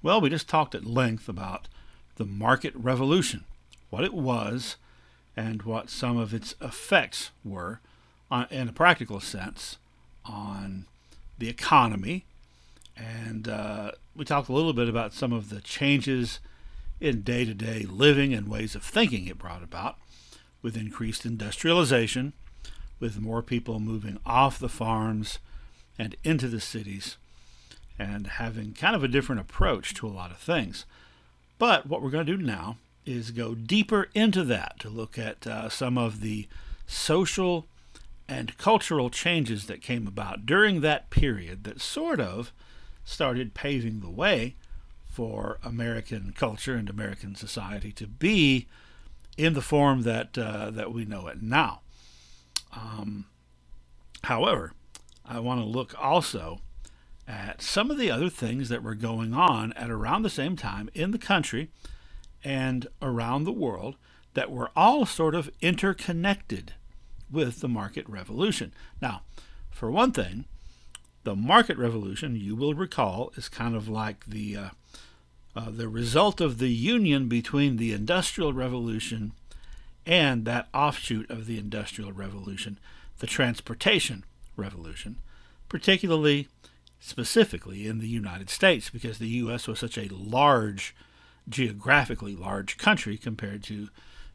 Well, we just talked at length about the market revolution, what it was, and what some of its effects were, in a practical sense, on the economy. And we talked a little bit about some of the changes in day to day living and ways of thinking it brought about, with increased industrialization, with more people moving off the farms and into the cities, and having kind of a different approach to a lot of things. But what we're going to do now is go deeper into that to look at some of the social and cultural changes that came about during that period that sort of started paving the way for American culture and American society to be in the form that we know it now. However, I want to look also at some of the other things that were going on at around the same time in the country and around the world that were all sort of interconnected with the market revolution. Now, for one thing, the market revolution, you will recall, is kind of like the result of the union between the Industrial Revolution and that offshoot of the Industrial Revolution, the Transportation Revolution, particularly specifically in the United States, because the U.S. was such a large, geographically large country compared to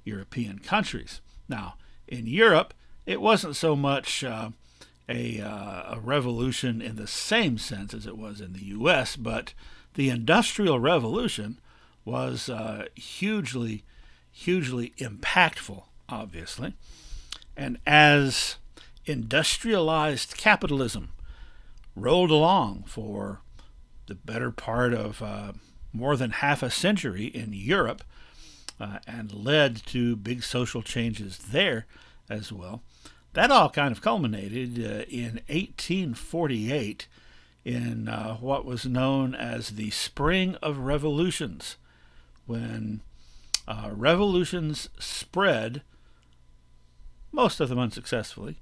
European countries. Now, in Europe, it wasn't so much a revolution in the same sense as it was in the U.S., but the Industrial Revolution was hugely impactful, obviously. And as industrialized capitalism rolled along for the better part of more than half a century in Europe and led to big social changes there as well, that all kind of culminated in 1848 in what was known as the Spring of Revolutions, when revolutions spread, most of them unsuccessfully,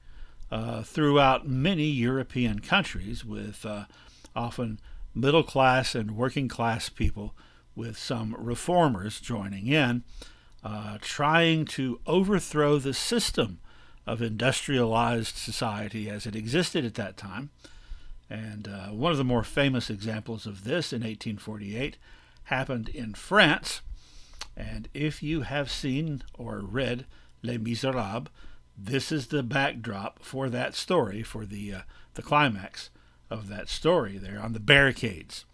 throughout many European countries, with often middle class and working class people, with some reformers joining in, trying to overthrow the system of industrialized society as it existed at that time. And one of the more famous examples of this in 1848 happened in France. And if you have seen or read Les Miserables, this is the backdrop for that story, for the climax of that story there on the barricades.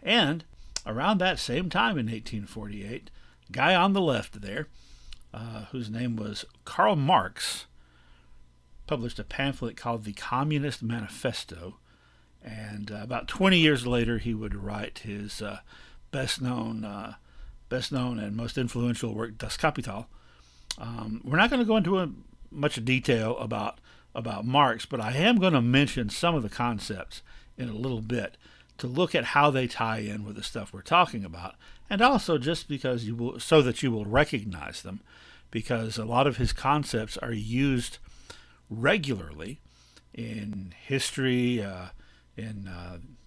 And around that same time in 1848, guy on the left there, whose name was Karl Marx, published a pamphlet called The Communist Manifesto. And about 20 years later, he would write his best known and most influential work, Das Kapital. We're not going to go into much detail about Marx, but I am going to mention some of the concepts in a little bit to look at how they tie in with the stuff we're talking about, and also just because so that you will recognize them, because a lot of his concepts are used regularly in history, in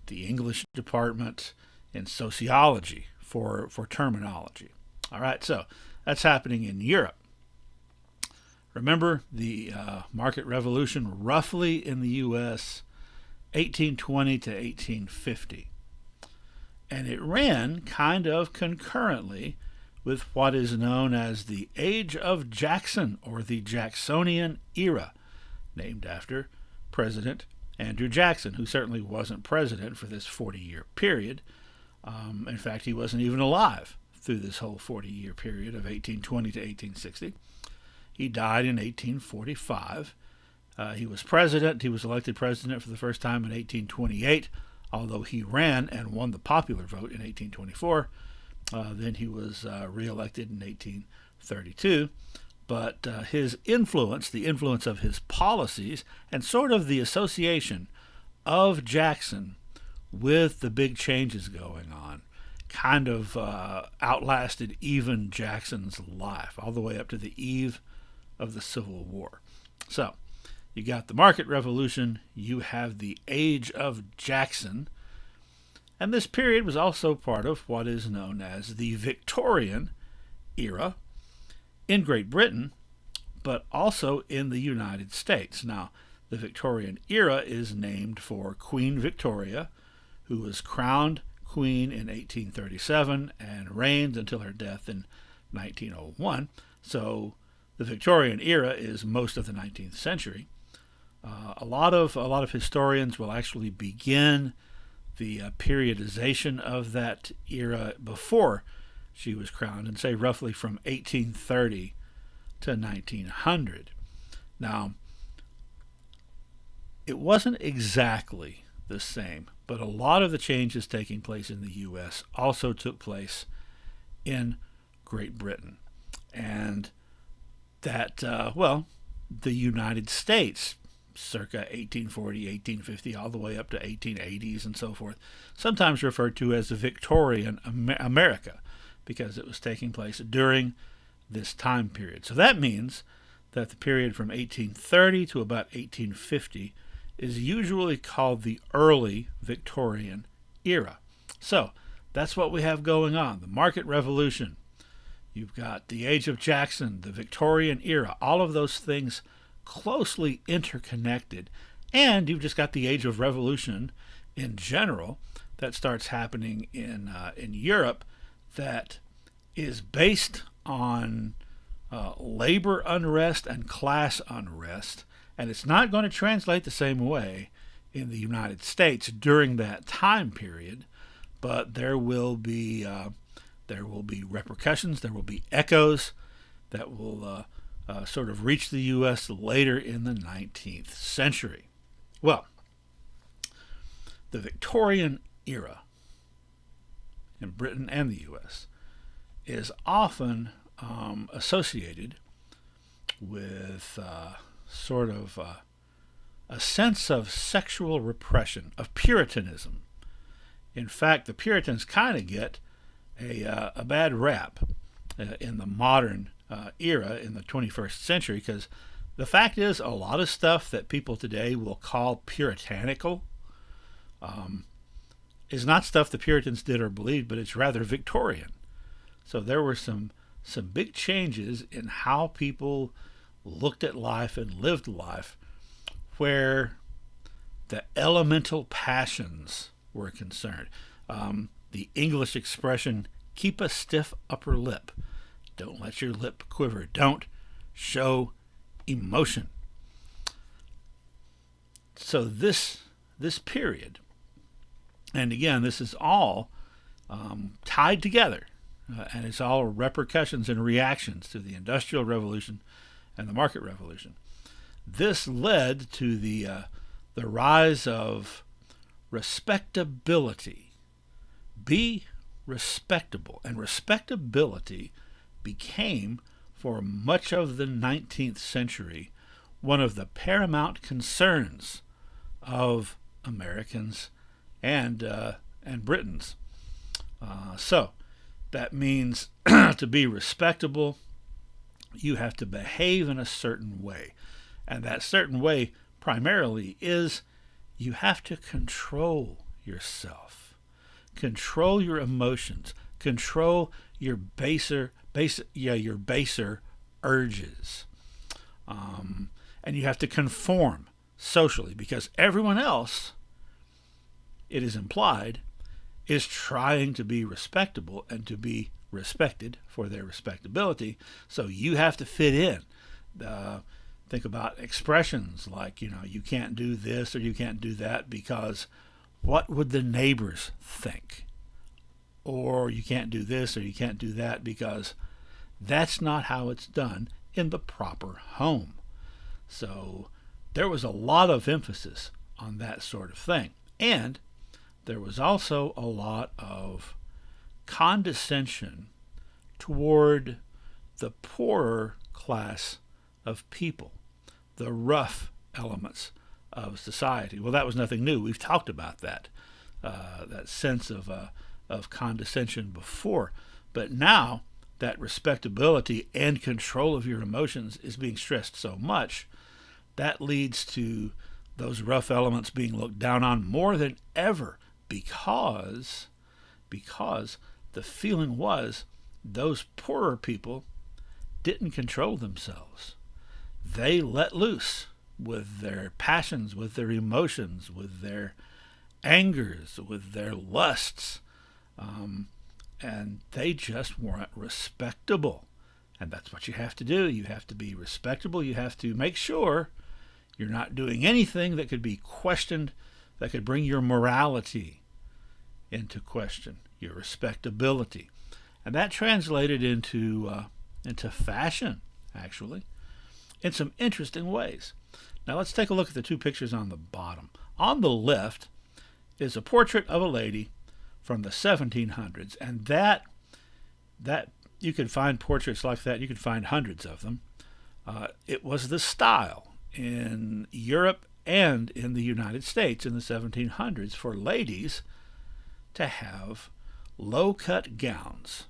the English department, in sociology for terminology. All right, so that's happening in Europe. Remember the market revolution roughly in the U.S., 1820 to 1850. And it ran kind of concurrently with what is known as the Age of Jackson, or the Jacksonian Era, named after President Andrew Jackson, who certainly wasn't president for this 40-year period. In fact, he wasn't even alive through this whole 40-year period of 1820 to 1860. He died in 1845. He was president. He was elected president for the first time in 1828, although he ran and won the popular vote in 1824. Then he was reelected in 1832. But his influence, the influence of his policies, and sort of the association of Jackson with the big changes going on, kind of outlasted even Jackson's life, all the way up to the eve of the Civil War. So, you got the market revolution, you have the Age of Jackson, And this period was also part of what is known as the Victorian Era in Great Britain, but also in the United States. Now, the Victorian Era is named for Queen Victoria, who was crowned queen in 1837 and reigned until her death in 1901. So the Victorian Era is most of the 19th century. A lot of historians will actually begin the periodization of that era before she was crowned and say roughly from 1830 to 1900. Now, it wasn't exactly the same, but a lot of the changes taking place in the U.S. also took place in Great Britain. And that, the United States, circa 1840, 1850, all the way up to 1880s and so forth, sometimes referred to as the Victorian America, because it was taking place during this time period. So that means that the period from 1830 to about 1850 is usually called the early Victorian era. So that's what we have going on. The market revolution. You've got the age of Jackson, the Victorian era, all of those things closely interconnected. And you've just got the age of revolution in general that starts happening in Europe, that is based on labor unrest and class unrest, and it's not going to translate the same way in the United States during that time period, but there will be repercussions, there will be echoes that will sort of reach the U.S. later in the 19th century. Well, the Victorian era in Britain and the U.S. is often associated with a sense of sexual repression, of Puritanism. In fact, the Puritans kind of get a bad rap in the modern era, in the 21st century, because the fact is a lot of stuff that people today will call puritanical is not stuff the Puritans did or believed, but it's rather Victorian. So there were some big changes in how people looked at life and lived life, where the elemental passions were concerned. The English expression, keep a stiff upper lip. Don't let your lip quiver. Don't show emotion. So this period, and again, this is all tied together, and it's all repercussions and reactions to the Industrial Revolution and the Market Revolution. This led to the rise of respectability. Be respectable. And respectability became, for much of the 19th century, one of the paramount concerns of Americans and Britons. So that means to be respectable, you have to behave in a certain way. And that certain way primarily is you have to control yourself, control your emotions, control your baser urges. And you have to conform socially, because everyone else, it is implied, is trying to be respectable and to be respected for their respectability. So you have to fit in. Think about expressions like, you can't do this or you can't do that because what would the neighbors think? Or you can't do this or you can't do that because that's not how it's done in the proper home. So there was a lot of emphasis on that sort of thing. And there was also a lot of condescension toward the poorer class of people, the rough elements of society. Well, that was nothing new. We've talked about that sense of condescension before. But now that respectability and control of your emotions is being stressed so much, that leads to those rough elements being looked down on more than ever because the feeling was those poorer people didn't control themselves. They let loose with their passions, with their emotions, with their angers, with their lusts, and they just weren't respectable. And that's what you have to do. You have to be respectable. You have to make sure you're not doing anything that could be questioned, that could bring your morality into question, your respectability. And that translated into fashion, actually, in some interesting ways. Now let's take a look at the two pictures on the bottom. On the left is a portrait of a lady from the 1700s, and that you can find portraits like that. You can find hundreds of them. It was the style in Europe and in the United States in the 1700s for ladies to have low-cut gowns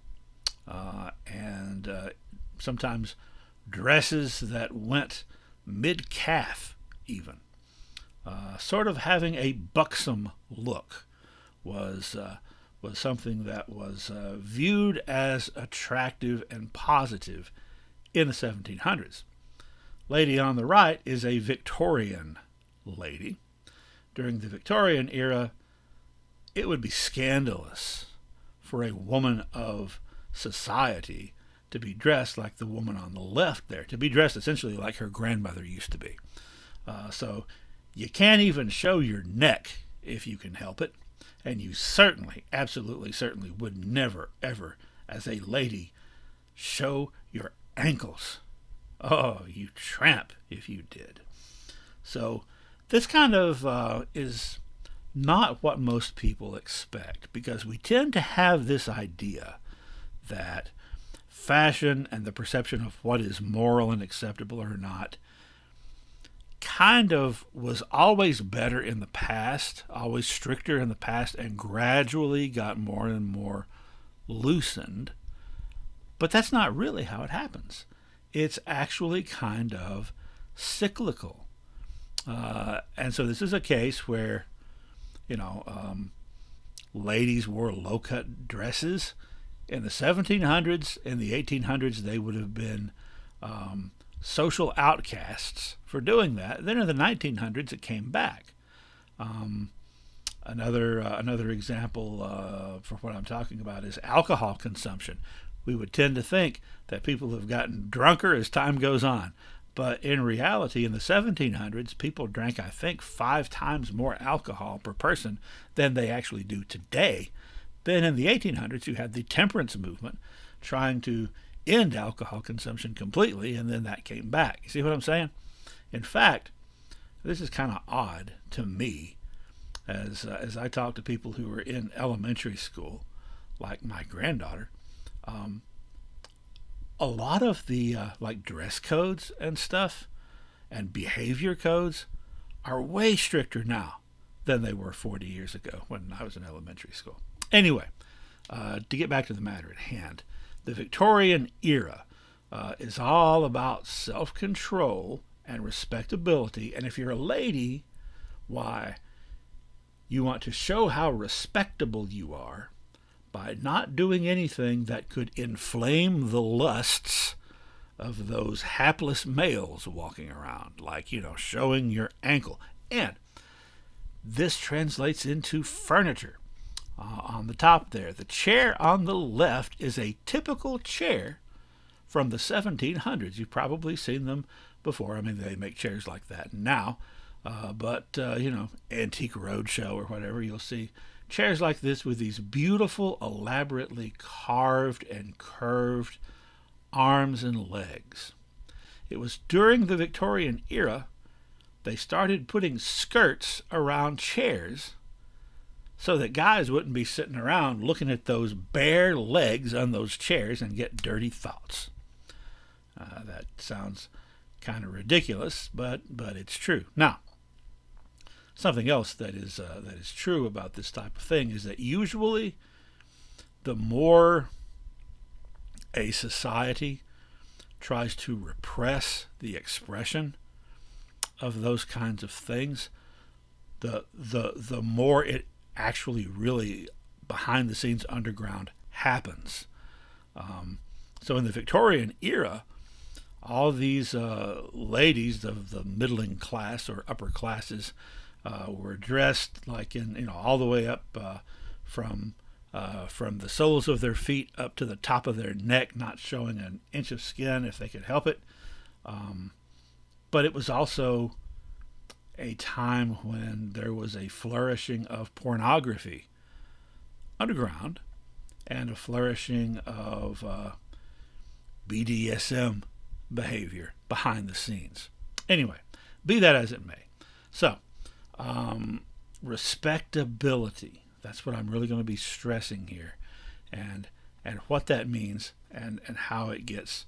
and sometimes dresses that went mid-calf even. Sort of having a buxom look was something that was viewed as attractive and positive in the 1700s. Lady on the right is a Victorian lady. During the Victorian era, it would be scandalous for a woman of society to be dressed like the woman on the left there, to be dressed essentially like her grandmother used to be. So you can't even show your neck if you can help it, and you certainly, absolutely certainly would never, ever, as a lady, show your ankles. Oh, you tramp if you did. So this kind of is not what most people expect, because we tend to have this idea that fashion and the perception of what is moral and acceptable or not kind of was always better in the past, always stricter in the past, and gradually got more and more loosened. But that's not really how it happens. It's actually kind of cyclical. And so this is a case where, ladies wore low-cut dresses. In the 1700s, in the 1800s, they would have been social outcasts for doing that. Then in the 1900s, it came back. Another example for what I'm talking about is alcohol consumption. We would tend to think that people have gotten drunker as time goes on. But in reality, in the 1700s, people drank, I think, 5 times more alcohol per person than they actually do today. Then in the 1800s, you had the temperance movement trying to end alcohol consumption completely, and then that came back. You see what I'm saying? In fact, this is kind of odd to me as I talk to people who are in elementary school, like my granddaughter. A lot of the like dress codes and stuff and behavior codes are way stricter now than they were 40 years ago when I was in elementary school. Anyway, to get back to the matter at hand, the Victorian era is all about self-control and respectability. And if you're a lady, why, you want to show how respectable you are by not doing anything that could inflame the lusts of those hapless males walking around, like, showing your ankle. And this translates into furniture. On the top there, the chair on the left is a typical chair from the 1700s. You've probably seen them before. I mean, they make chairs like that now. But Antique Roadshow or whatever, you'll see chairs like this with these beautiful, elaborately carved and curved arms and legs. It was during the Victorian era they started putting skirts around chairs so that guys wouldn't be sitting around looking at those bare legs on those chairs and get dirty thoughts. That sounds kind of ridiculous, but it's true. Now, something else that is true about this type of thing is that usually the more a society tries to repress the expression of those kinds of things, the more it actually really behind the scenes underground happens. So in the Victorian era, all these ladies of the middling class or upper classes were dressed like all the way up from the soles of their feet up to the top of their neck, not showing an inch of skin if they could help it. But it was also a time when there was a flourishing of pornography underground and a flourishing of BDSM behavior behind the scenes. Anyway, be that as it may. So, respectability. That's what I'm really going to be stressing here, and what that means, and how it gets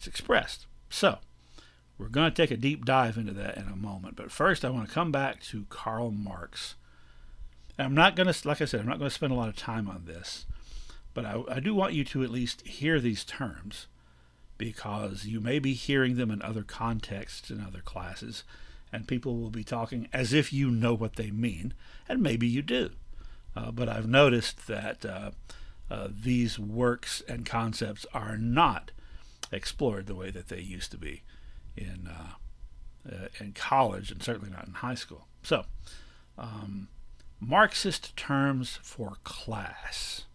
expressed. So, we're going to take a deep dive into that in a moment. But first, I want to come back to Karl Marx. And I'm not going to, like I said, I'm not going to spend a lot of time on this, but I do want you to at least hear these terms, because you may be hearing them in other contexts in other classes, and people will be talking as if you know what they mean, and maybe you do. But I've noticed that these works and concepts are not explored the way that they used to be in college, and certainly not in high school. So, Marxist terms for class.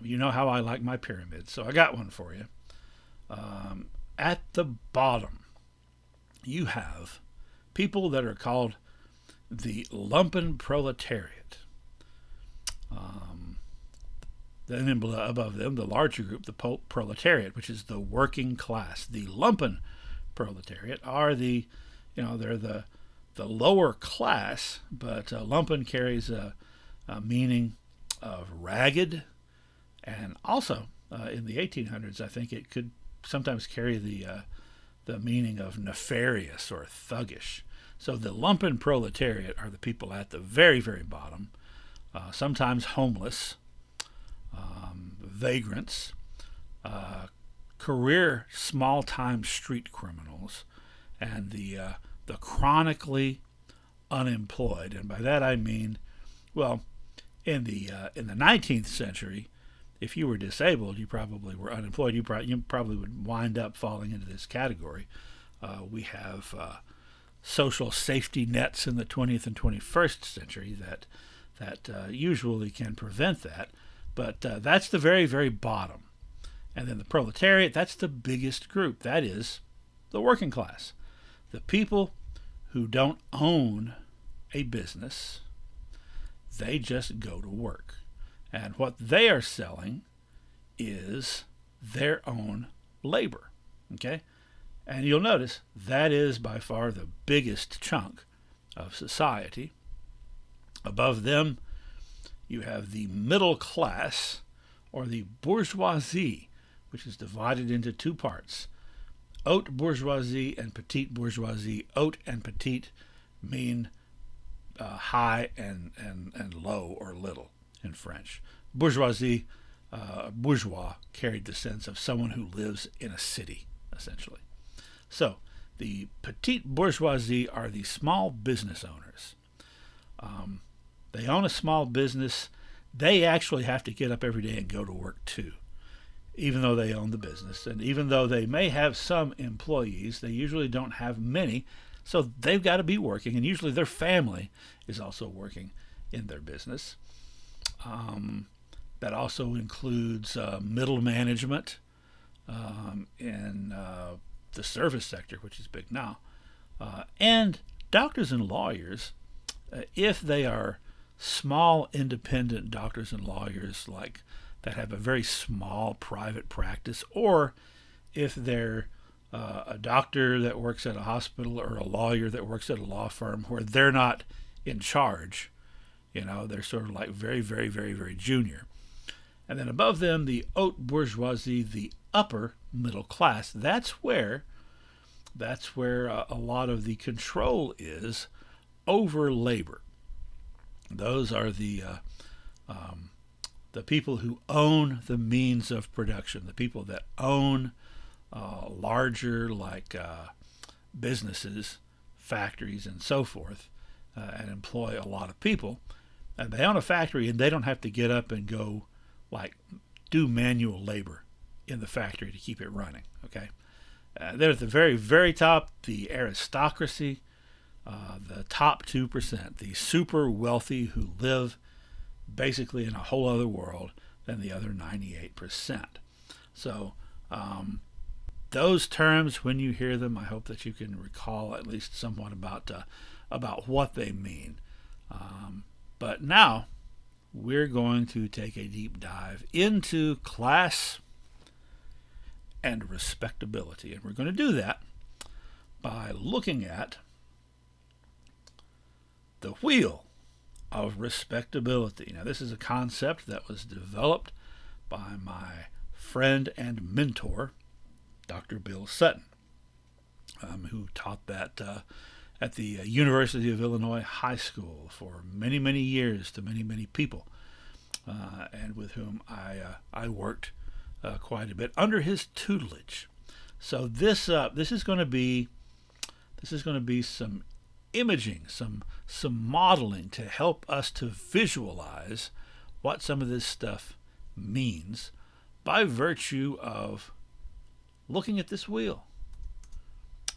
You know how I like my pyramids, so I got one for you. At the bottom, you have people that are called the lumpen proletariat. Then above them, the larger group, the proletariat, which is the working class. The lumpen proletariat are they're the lower class, but lumpen carries a meaning of ragged, and also in the 1800s, I think it could sometimes carry the meaning of nefarious or thuggish. So the lumpen proletariat are the people at the very, very bottom, sometimes homeless, vagrants, career small-time street criminals, and the chronically unemployed. And by that I mean, well, in the 19th century, if you were disabled, you probably were unemployed. You probably would wind up falling into this category. We have social safety nets in the 20th and 21st century that usually can prevent that. But that's the very, very bottom. And then the proletariat, that's the biggest group. That is the working class. The people who don't own a business, they just go to work. And what they are selling is their own labor. Okay? And you'll notice that is by far the biggest chunk of society. Above them, you have the middle class, or the bourgeoisie, which is divided into two parts. Haute bourgeoisie and petite bourgeoisie. Haute and petite mean high and low, or little in French. Bourgeoisie, bourgeois, carried the sense of someone who lives in a city, essentially. So, the petite bourgeoisie are the small business owners. They own a small business. They actually have to get up every day and go to work too, even though they own the business. And even though they may have some employees, they usually don't have many, so they've got to be working, and usually their family is also working in their business. That also includes middle management in the service sector, which is big now, and doctors and lawyers, if they are small independent doctors and lawyers like that have a very small private practice, or if they're a doctor that works at a hospital or a lawyer that works at a law firm where they're not in charge, they're sort of like very, very, very, very junior. And then above them, the haute bourgeoisie, the upper middle class. That's where a lot of the control is over labor. Those are the people who own the means of production, the people that own larger businesses, factories, and so forth. and employ a lot of people. And they own a factory, and they don't have to get up and go like do manual labor in the factory to keep it running. Okay, they're at the very, very top, the aristocracy, the top 2%, the super wealthy who live basically in a whole other world than the other 98%. So those terms, when you hear them, I hope that you can recall at least somewhat about what they mean. But now we're going to take a deep dive into class and respectability. And we're going to do that by looking at the wheel of respectability. Now, this is a concept that was developed by my friend and mentor, Dr. Bill Sutton, who taught that at the University of Illinois High School for many, many years to many, many people, and with whom I worked quite a bit under his tutelage. So this is going to be some imaging, some modeling to help us to visualize what some of this stuff means by virtue of looking at this wheel.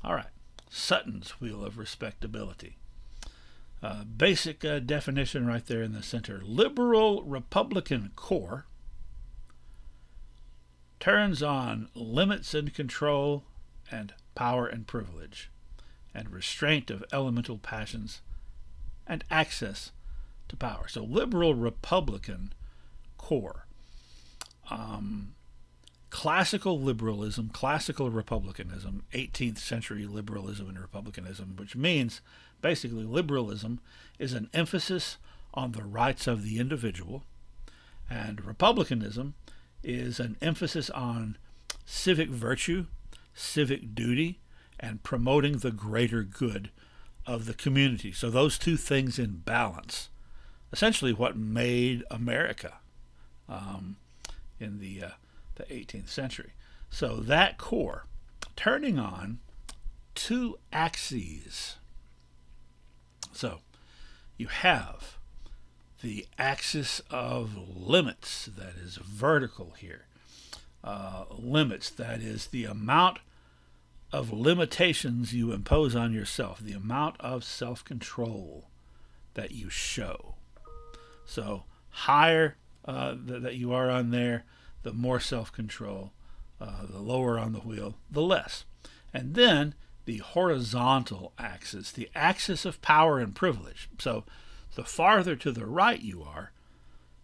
All right, Suttons Wheel of Respectability. Basic definition right there in the center. Liberal Republican core turns on limits and control and power and privilege and restraint of elemental passions and access to power. So liberal Republican core. Classical liberalism, classical republicanism, 18th century liberalism and republicanism, which means basically liberalism is an emphasis on the rights of the individual, and republicanism is an emphasis on civic virtue, civic duty, and promoting the greater good of the community. So those two things in balance, essentially what made America in the 18th century. So that core, turning on two axes. So you have the axis of limits, that is vertical here. Limits, that is the amount of limitations you impose on yourself, the amount of self-control that you show. So higher that you are on there, the more self-control, the lower on the wheel, the less. And then the horizontal axis, the axis of power and privilege. So the farther to the right you are,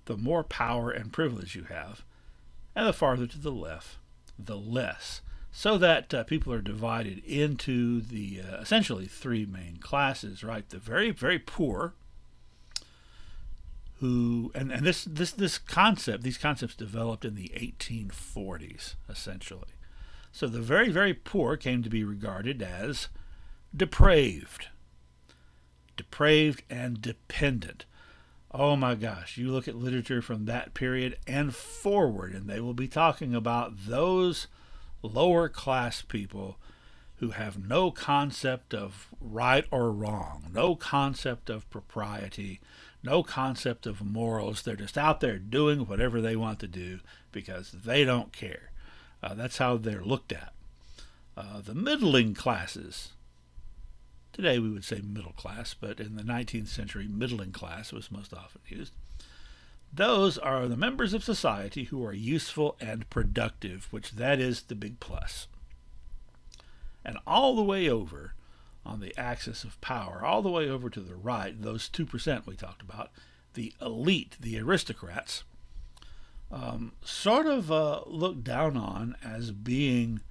the more power and privilege you have, and the farther to the left, the less. So that people are divided into the essentially three main classes, right? The very, very poor, who, and this concept, these concepts developed in the 1840s, essentially. So the very, very poor came to be regarded as depraved and dependent. Oh my gosh, you look at literature from that period and forward, and they will be talking about those lower class people who have no concept of right or wrong, no concept of propriety, no concept of morals. They're just out there doing whatever they want to do because they don't care. That's how they're looked at. The middling classes, today we would say middle class, but in the 19th century, middling class was most often used. Those are the members of society who are useful and productive, which that is the big plus. And all the way over on the axis of power, all the way over to the right, those 2% we talked about, the elite, the aristocrats, sort of looked down on as being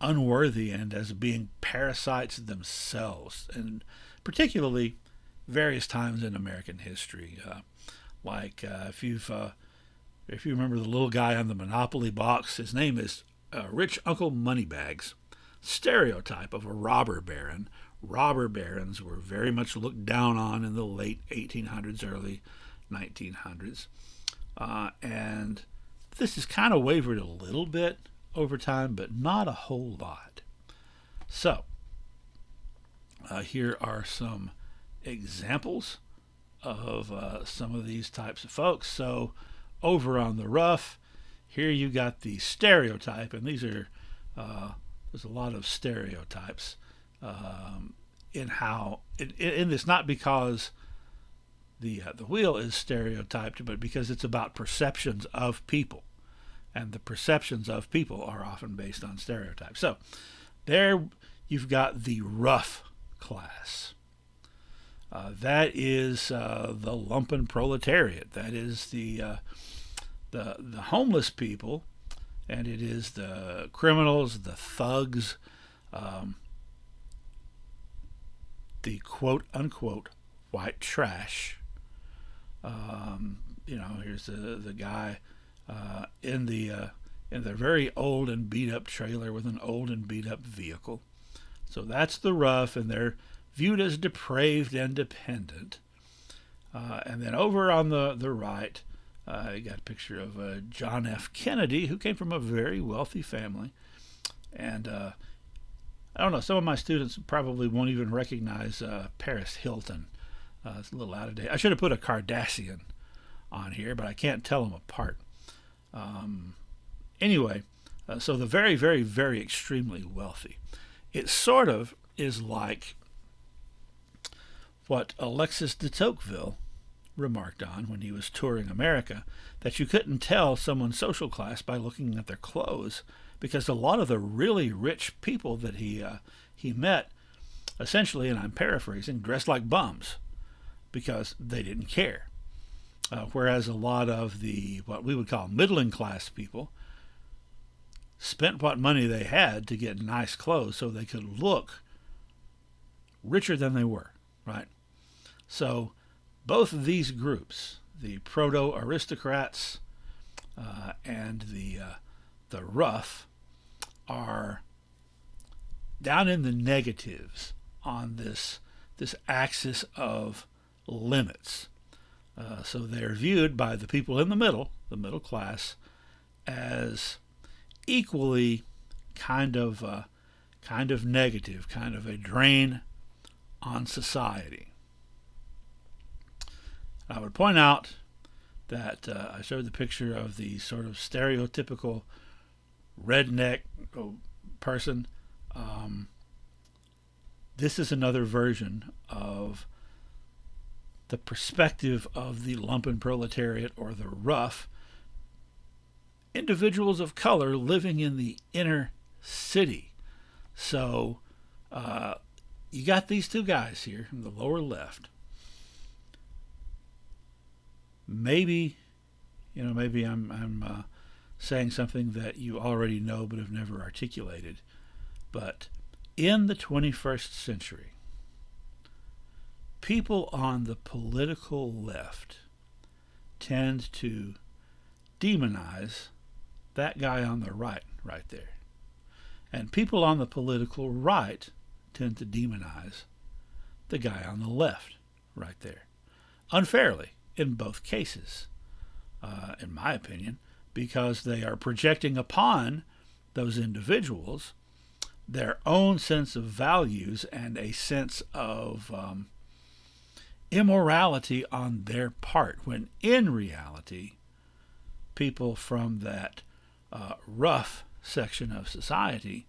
unworthy and as being parasites themselves, and particularly various times in American history. If you remember the little guy on the Monopoly box, his name is Rich Uncle Moneybags. Stereotype of a robber baron. Robber barons were very much looked down on in the late 1800s, early 1900s. And this has kind of wavered a little bit over time, but not a whole lot. So, here are some examples of some of these types of folks. So over on the rough, here you got the stereotype, and these are there's a lot of stereotypes in how in this, not because the wheel is stereotyped, but because it's about perceptions of people, and the perceptions of people are often based on stereotypes. So there you've got the rough class. That is the lumpen proletariat. That is the homeless people, and it is the criminals, the thugs, the quote unquote white trash. Here's the guy in the very old and beat up trailer with an old and beat up vehicle. So that's the rough, and they're viewed as depraved and dependent. And then over on the right, you got a picture of John F. Kennedy, who came from a very wealthy family. And I don't know, some of my students probably won't even recognize Paris Hilton. It's a little out of date. I should have put a Kardashian on here, but I can't tell them apart. Anyway, so the very, very, very extremely wealthy. It sort of is like what Alexis de Tocqueville remarked on when he was touring America, that you couldn't tell someone's social class by looking at their clothes, because a lot of the really rich people that he met, essentially, and I'm paraphrasing, dressed like bums because they didn't care. Whereas a lot of the what we would call middling class people spent what money they had to get nice clothes so they could look richer than they were, right? So both of these groups, the proto-aristocrats and the rough, are down in the negatives on this axis of limits. So they're viewed by the people in the middle class, as equally kind of negative, kind of a drain on society. I would point out that I showed the picture of the sort of stereotypical redneck person. This is another version of the perspective of the lumpen proletariat, or the rough, individuals of color living in the inner city. So you got these two guys here in the lower left. Maybe I'm saying something that you already know but have never articulated. But in the 21st century, people on the political left tend to demonize that guy on the right there. And people on the political right tend to demonize the guy on the left right there. Unfairly in both cases, in my opinion, because they are projecting upon those individuals their own sense of values and a sense of immorality on their part, when in reality, people from that rough section of society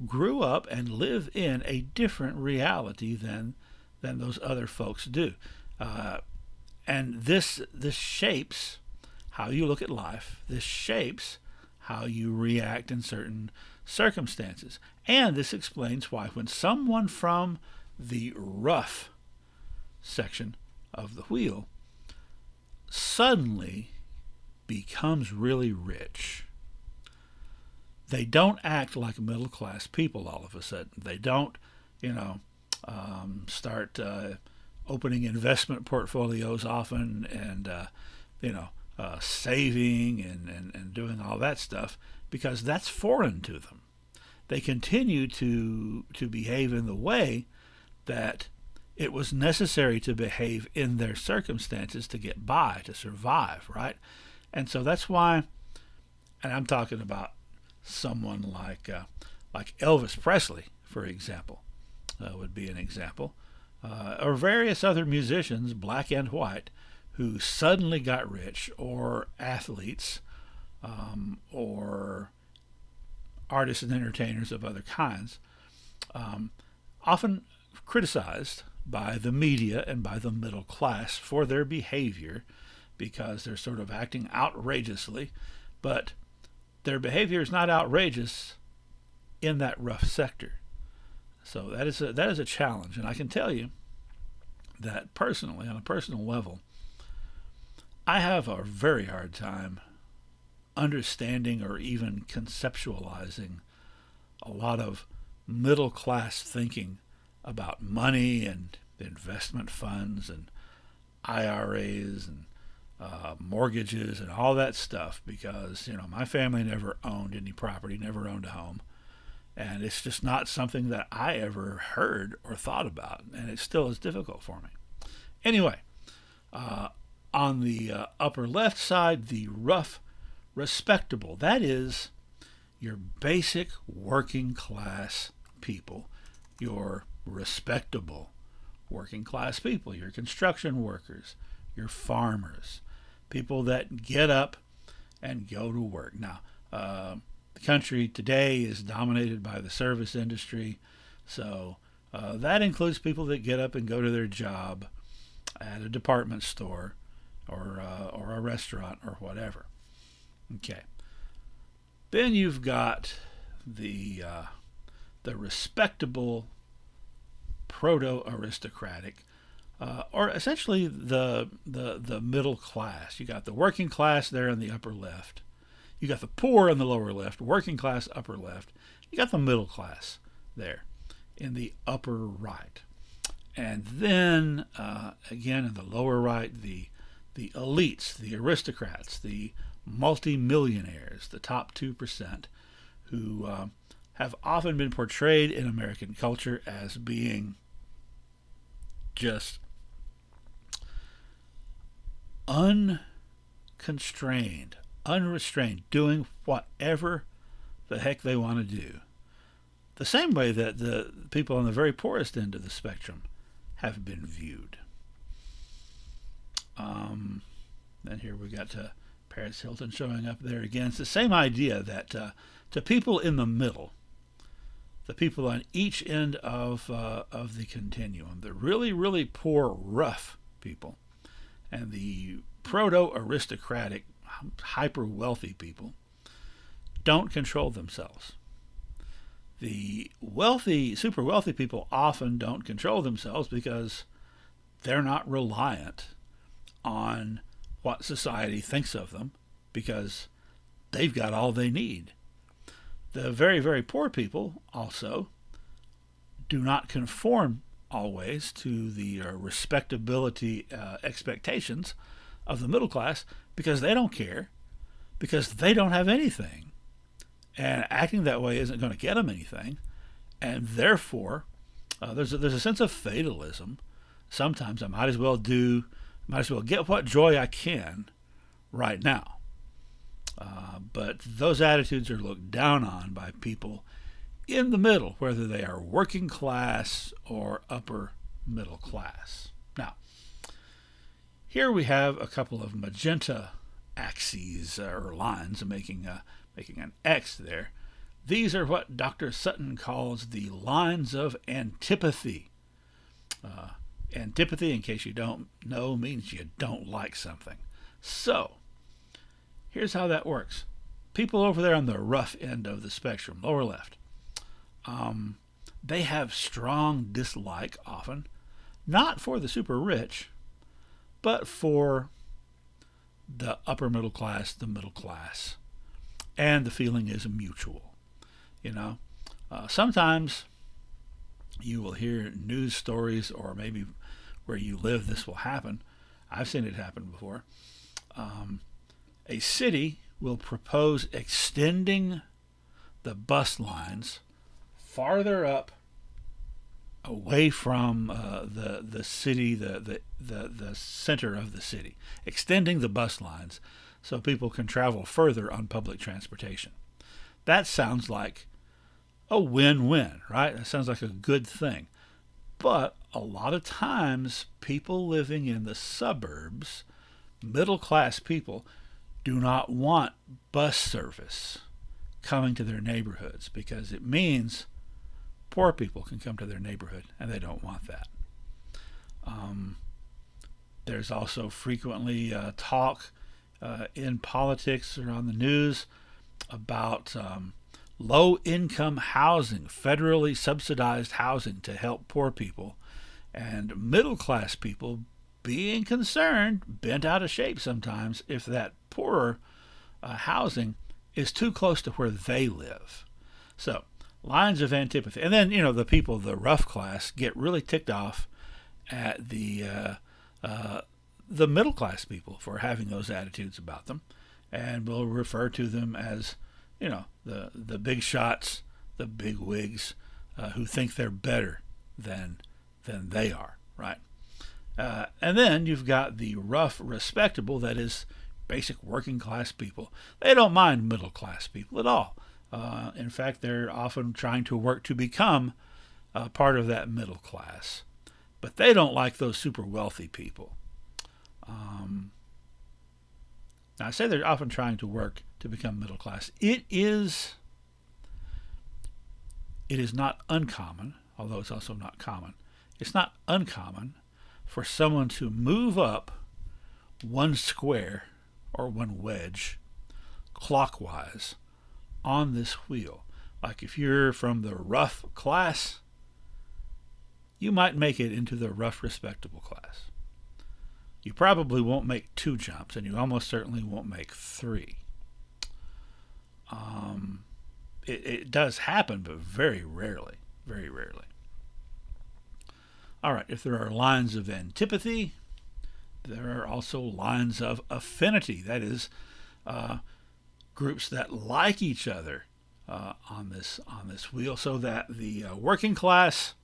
grew up and live in a different reality than those other folks do. And this shapes how you look at life. This shapes how you react in certain circumstances. And this explains why when someone from the rough section of the wheel suddenly becomes really rich, they don't act like middle class people all of a sudden. They don't, start opening investment portfolios often and, saving and doing all that stuff, because that's foreign to them. They continue to behave in the way that it was necessary to behave in their circumstances to get by, to survive, right? And so that's why, and I'm talking about someone like Elvis Presley, for example. would be an example, or various other musicians, black and white, who suddenly got rich, or athletes, or artists and entertainers of other kinds, often criticized by the media and by the middle class for their behavior because they're sort of acting outrageously, but their behavior is not outrageous in that rough sector. So that is a challenge, and I can tell you that personally, on a personal level, I have a very hard time understanding or even conceptualizing a lot of middle class thinking about money and investment funds and IRAs and mortgages and all that stuff, because my family never owned any property, never owned a home, and it's just not something that I ever heard or thought about, and it still is difficult for me. Anyway, on the upper left side, the rough, respectable, that is your basic working class people, your respectable working class people, your construction workers, your farmers, people that get up and go to work. Now, the country today is dominated by the service industry, so that includes people that get up and go to their job at a department store or a restaurant or whatever. Okay. Then you've got the respectable proto-aristocratic, or essentially the middle class. You got the working class there in the upper left. You got the poor in the lower left, working class upper left. You got the middle class there in the upper right. And then, again, in the lower right, the elites, the aristocrats, the multimillionaires, the top 2%, who have often been portrayed in American culture as being just unconstrained, unrestrained, doing whatever the heck they want to do. The same way that the people on the very poorest end of the spectrum have been viewed. And here we got Paris Hilton showing up there again. It's the same idea that to people in the middle, the people on each end of the continuum, the really, really poor, rough people, and the proto-aristocratic, hyper-wealthy people, don't control themselves. The wealthy, super wealthy people often don't control themselves because they're not reliant on what society thinks of them, because they've got all they need. The very, very poor people also do not conform always to the respectability expectations of the middle class, because they don't care, because they don't have anything. And acting that way isn't going to get them anything. And therefore, there's a sense of fatalism. Sometimes I might as well get what joy I can right now. But those attitudes are looked down on by people in the middle, whether they are working class or upper middle class. Now, here we have a couple of magenta axes or lines making an X there. These are what Dr. Sutton calls the lines of antipathy. Antipathy, in case you don't know, means you don't like something. So, here's how that works. People over there on the rough end of the spectrum, lower left, they have strong dislike often, not for the super rich, but for the upper middle class, the middle class. And the feeling is mutual. Sometimes you will hear news stories, or maybe where you live this will happen. I've seen it happen before. A city will propose extending the bus lines farther up away from the city, the center of the city, extending the bus lines so people can travel further on public transportation. That sounds like a win-win, right? That sounds like a good thing. But a lot of times, people living in the suburbs, middle class people, do not want bus service coming to their neighborhoods because it means poor people can come to their neighborhood, and they don't want that. Um, there's also frequently talk in politics or on the news about low income housing, federally subsidized housing to help poor people, and middle class people being concerned, bent out of shape sometimes, if that poorer housing is too close to where they live. So, lines of antipathy. And then, the people, the rough class, get really ticked off at the middle class people for having those attitudes about them, and will refer to them as, the big shots, the big wigs, who think they're better than they are, right? And then you've got the rough, respectable, that is basic working class people. They don't mind middle class people at all. In fact, they're often trying to work to become part of that middle class. But they don't like those super wealthy people. Now, I say they're often trying to work to become middle class. It is not uncommon, although it's also not common. It's not uncommon for someone to move up one square or one wedge clockwise on this wheel. Like if you're from the rough class, you might make it into the rough, respectable class. You probably won't make 2 jumps, and you almost certainly won't make 3. It does happen, but very rarely. Very rarely. All right, if there are lines of antipathy, there are also lines of affinity. That is, groups that like each other on this wheel, so that the working class,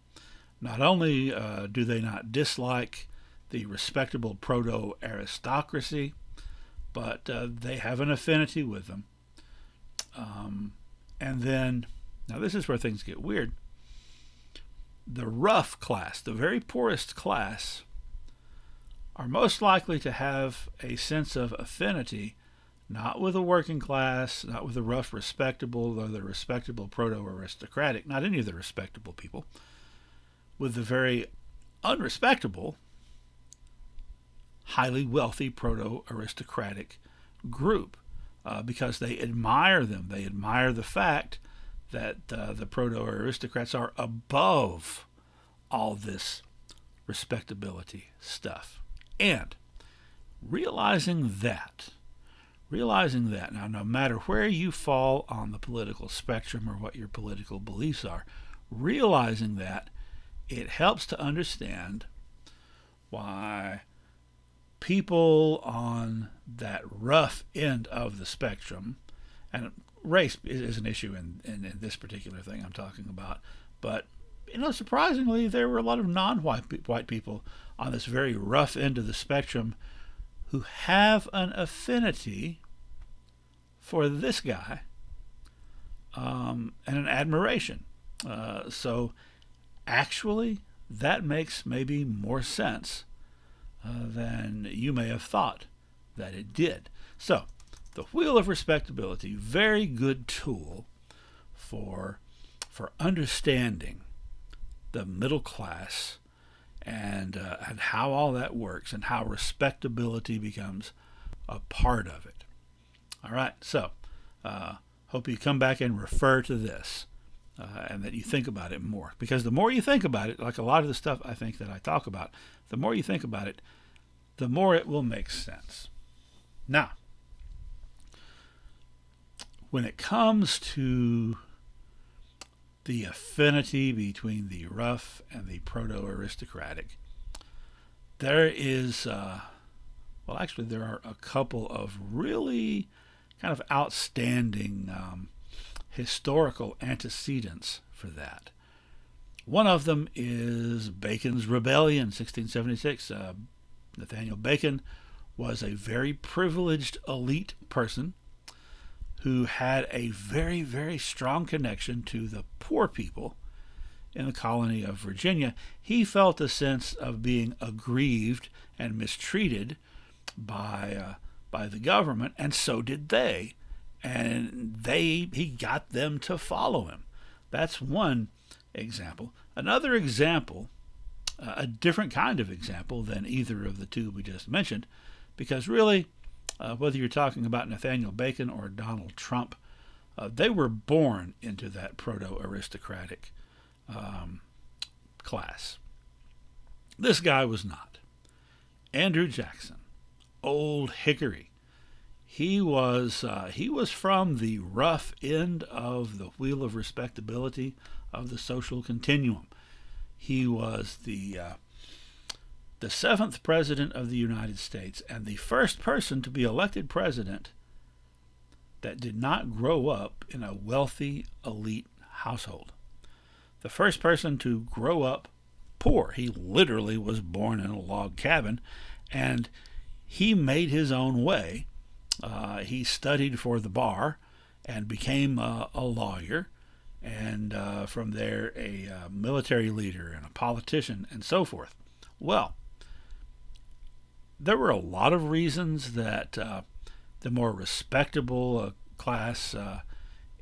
not only do they not dislike the respectable proto-aristocracy, but they have an affinity with them. And then, now this is where things get weird. The rough class, the very poorest class, are most likely to have a sense of affinity, not with the working class, not with the rough respectable or the respectable proto-aristocratic, not any of the respectable people, with the very unrespectable, highly wealthy proto-aristocratic group, because they admire them. They admire the fact that the proto-aristocrats are above all this respectability stuff. And realizing that, now no matter where you fall on the political spectrum or what your political beliefs are, realizing that, it helps to understand why people on that rough end of the spectrum, and race is an issue in this particular thing I'm talking about, but surprisingly, there were a lot of non-white people on this very rough end of the spectrum who have an affinity for this guy, and an admiration. So actually, that makes maybe more sense than you may have thought that it did. So, the Wheel of Respectability, very good tool for understanding the middle class and how all that works and how respectability becomes a part of it. All right, so hope you come back and refer to this and that you think about it more. Because the more you think about it, like a lot of the stuff I think that I talk about, the more you think about it, the more it will make sense. Now, when it comes to the affinity between the rough and the proto-aristocratic, there is, there are a couple of really kind of outstanding historical antecedents for that. One of them is Bacon's Rebellion, 1676. Nathaniel Bacon was a very privileged elite person who had a very, very strong connection to the poor people in the colony of Virginia, he felt a sense of being aggrieved and mistreated by the government, and so did they. And he got them to follow him. That's one example. Another example, a different kind of example than either of the two we just mentioned, because really, whether you're talking about Nathaniel Bacon or Donald Trump, they were born into that proto-aristocratic class. This guy was not. Andrew Jackson, Old Hickory. He was from the rough end of the wheel of respectability of the social continuum. He was the seventh president of the United States and the first person to be elected president that did not grow up in a wealthy elite household. The first person to grow up poor. He literally was born in a log cabin, and he made his own way. He studied for the bar and became a lawyer, and from there a military leader and a politician and so forth. Well, there were a lot of reasons that the more respectable class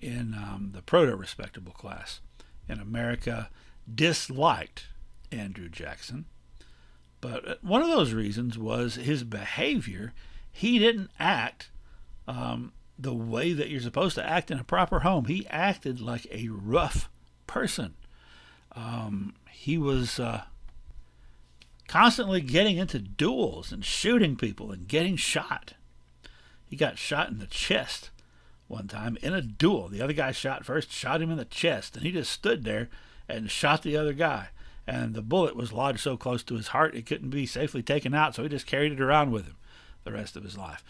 in the proto-respectable class in America disliked Andrew Jackson. But one of those reasons was his behavior. He didn't act the way that you're supposed to act in a proper home. He acted like a rough person. He was constantly getting into duels and shooting people and getting shot. He got shot in the chest one time in a duel. The other guy shot first, shot him in the chest, and he just stood there and shot the other guy. And the bullet was lodged so close to his heart it couldn't be safely taken out, so he just carried it around with him the rest of his life.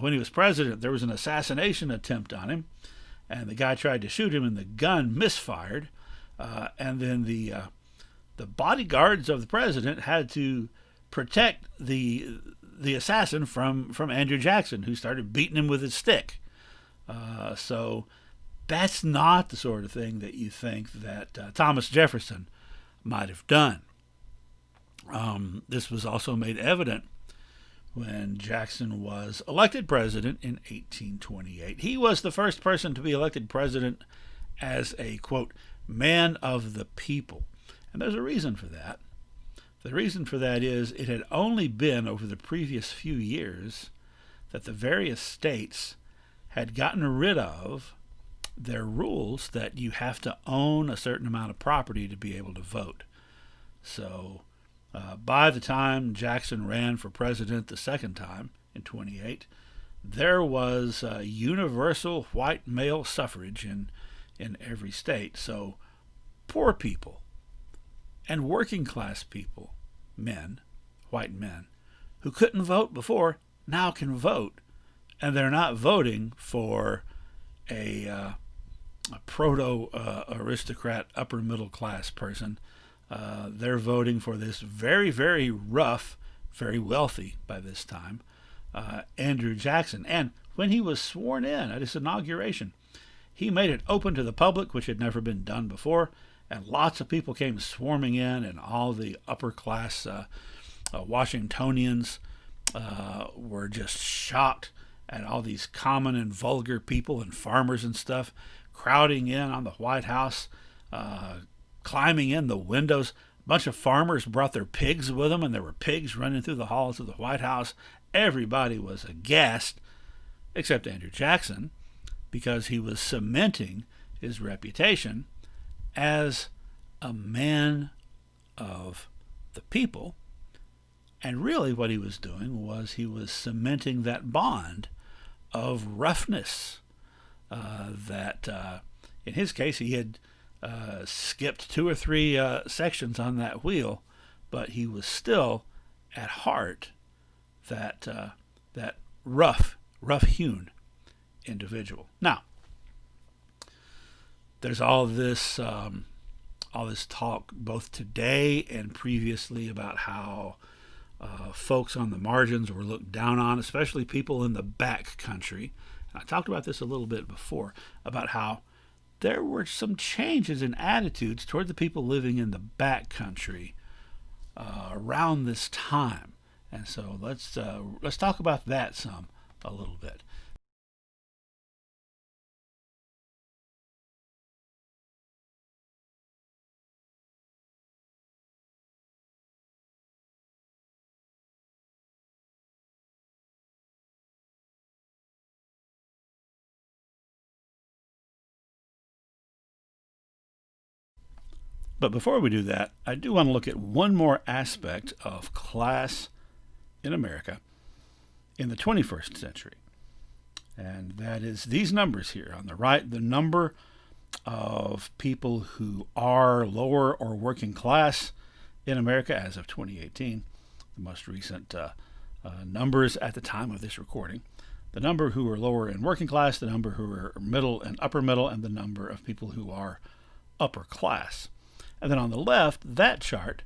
When he was president, there was an assassination attempt on him, and the guy tried to shoot him, and the gun misfired. And then the bodyguards of the president had to protect the assassin from Andrew Jackson, who started beating him with his stick. So that's not the sort of thing that you think that Thomas Jefferson might have done. This was also made evident when Jackson was elected president in 1828. He was the first person to be elected president as a, quote, man of the people. And there's a reason for that. The reason for that is it had only been over the previous few years that the various states had gotten rid of their rules that you have to own a certain amount of property to be able to vote. So by the time Jackson ran for president the second time in 28, there was universal white male suffrage in every state. So poor people and working class people, men, white men, who couldn't vote before, now can vote. And they're not voting for a proto-aristocrat, upper middle class person. They're voting for this very, very rough, very wealthy by this time, Andrew Jackson. And when he was sworn in at his inauguration, he made it open to the public, which had never been done before, and lots of people came swarming in, and all the upper class Washingtonians were just shocked at all these common and vulgar people and farmers and stuff crowding in on the White House, climbing in the windows. A bunch of farmers brought their pigs with them, and there were pigs running through the halls of the White House. Everybody was aghast, except Andrew Jackson, because he was cementing his reputation as a man of the people. And really what he was doing was he was cementing that bond of roughness that in his case he had skipped 2 or 3 sections on that wheel, but he was still at heart that rough-hewn individual. Now, there's all this talk both today and previously about how folks on the margins were looked down on, especially people in the back country. And I talked about this a little bit before, about how there were some changes in attitudes toward the people living in the back country around this time. And so let's talk about that a little bit. But before we do that, I do want to look at one more aspect of class in America in the 21st century. And that is these numbers here on the right, the number of people who are lower or working class in America as of 2018, the most recent numbers at the time of this recording. The number who are lower in working class, the number who are middle and upper middle, and the number of people who are upper class. And then on the left, that chart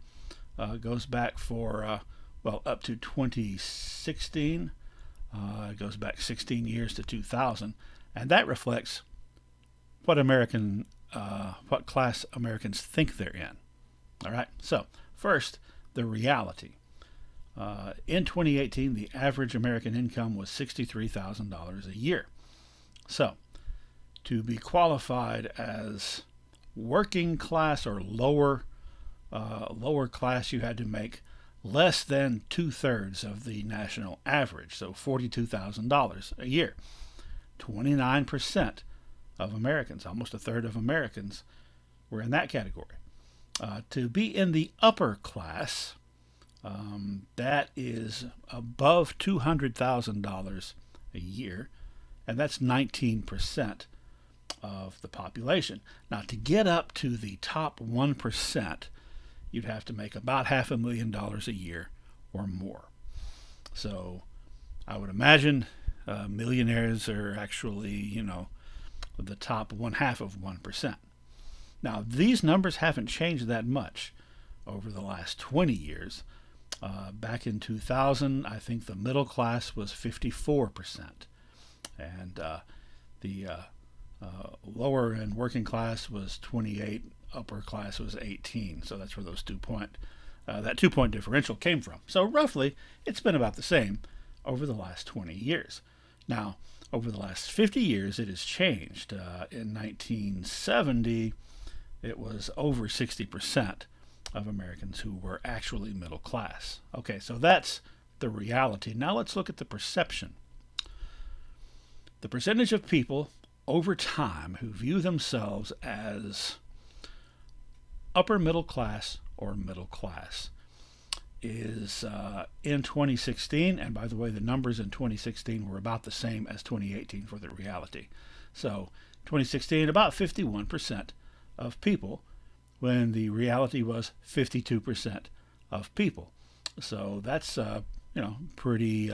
goes back for, up to 2016. It goes back 16 years to 2000. And that reflects what what class Americans think they're in. All right. So first, the reality. In 2018, the average American income was $63,000 a year. So to be qualified as working class or lower class, you had to make less than 2/3 of the national average, so $42,000 a year. 29% of Americans, almost a third of Americans, were in that category. To be in the upper class, that is above $200,000 a year, and that's 19% of the population. Now, to get up to the top 1%, you'd have to make about $500,000 a year or more. So I would imagine millionaires are actually, the top 1/2 of 1%. Now, these numbers haven't changed that much over the last 20 years. Back in 2000, I think the middle class was 54%, and the lower and working class was 28, upper class was 18. So that's where that 2-point differential came from. So roughly, it's been about the same over the last 20 years. Now, over the last 50 years, it has changed. In 1970, it was over 60% of Americans who were actually middle class. Okay, so that's the reality. Now let's look at the perception. The percentage of people over time who view themselves as upper middle class or middle class is in 2016, and by the way, the numbers in 2016 were about the same as 2018 for the reality. So 2016, about 51% of people, when the reality was 52% of people. So that's pretty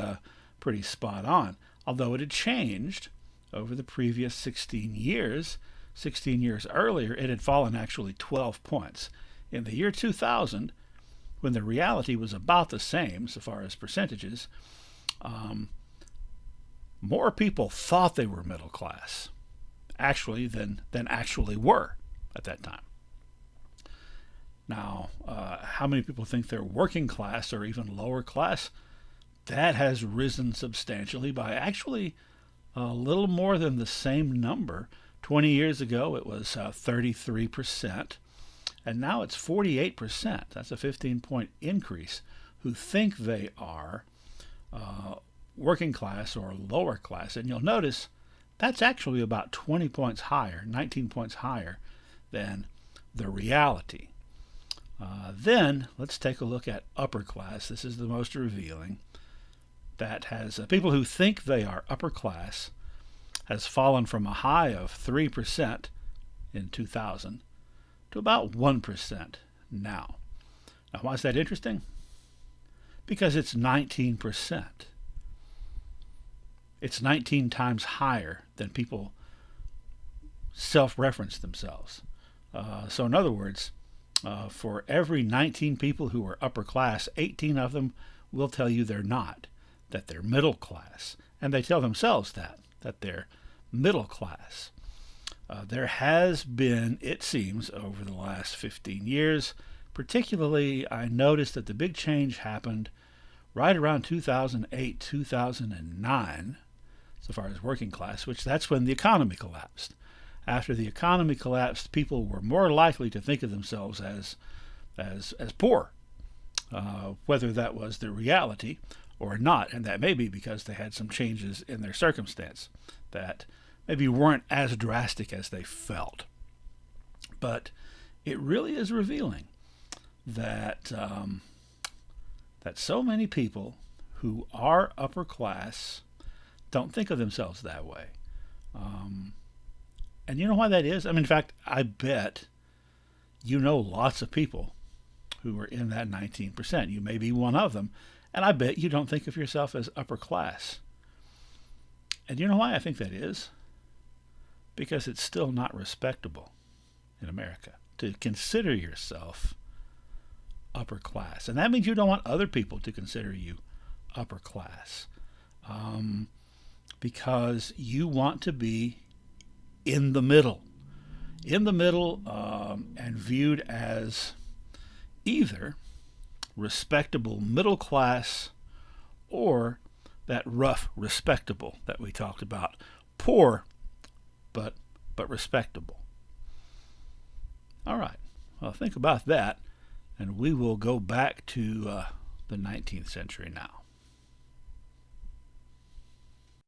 spot on. Although it had changed over the previous 16 years. 16 years earlier, it had fallen actually 12 points. In the year 2000, when the reality was about the same so far as percentages, more people thought they were middle class actually than actually were at that time. Now, how many people think they're working class or even lower class? That has risen substantially by actually a little more than the same number. 20 years ago, it was 33%, and now it's 48%. That's a 15-point increase who think they are working class or lower class. And you'll notice that's actually about 20 points higher, 19 points higher than the reality. Then let's take a look at upper class. This is the most revealing. That has people who think they are upper class has fallen from a high of 3% in 2000 to about 1% now. Now, why is that interesting? Because it's 19%. It's 19 times higher than people self-reference themselves. So in other words, for every 19 people who are upper class, 18 of them will tell you they're not, that they're middle class. And they tell themselves that they're middle class. There has been, it seems, over the last 15 years, particularly, I noticed that the big change happened right around 2008, 2009, so far as working class, which that's when the economy collapsed. After the economy collapsed, people were more likely to think of themselves as poor, whether that was the reality or not, and that may be because they had some changes in their circumstance that maybe weren't as drastic as they felt. But it really is revealing that that so many people who are upper class don't think of themselves that way. And you know why that is? I mean, in fact, I bet you know lots of people who are in that 19%. You may be one of them. And I bet you don't think of yourself as upper class. And you know why I think that is? Because it's still not respectable in America to consider yourself upper class. And that means you don't want other people to consider you upper class. Because you want to be in the middle. And viewed as either respectable middle class or that rough respectable that we talked about. Poor, but respectable. All right. Well, think about that, and we will go back to the 19th century now.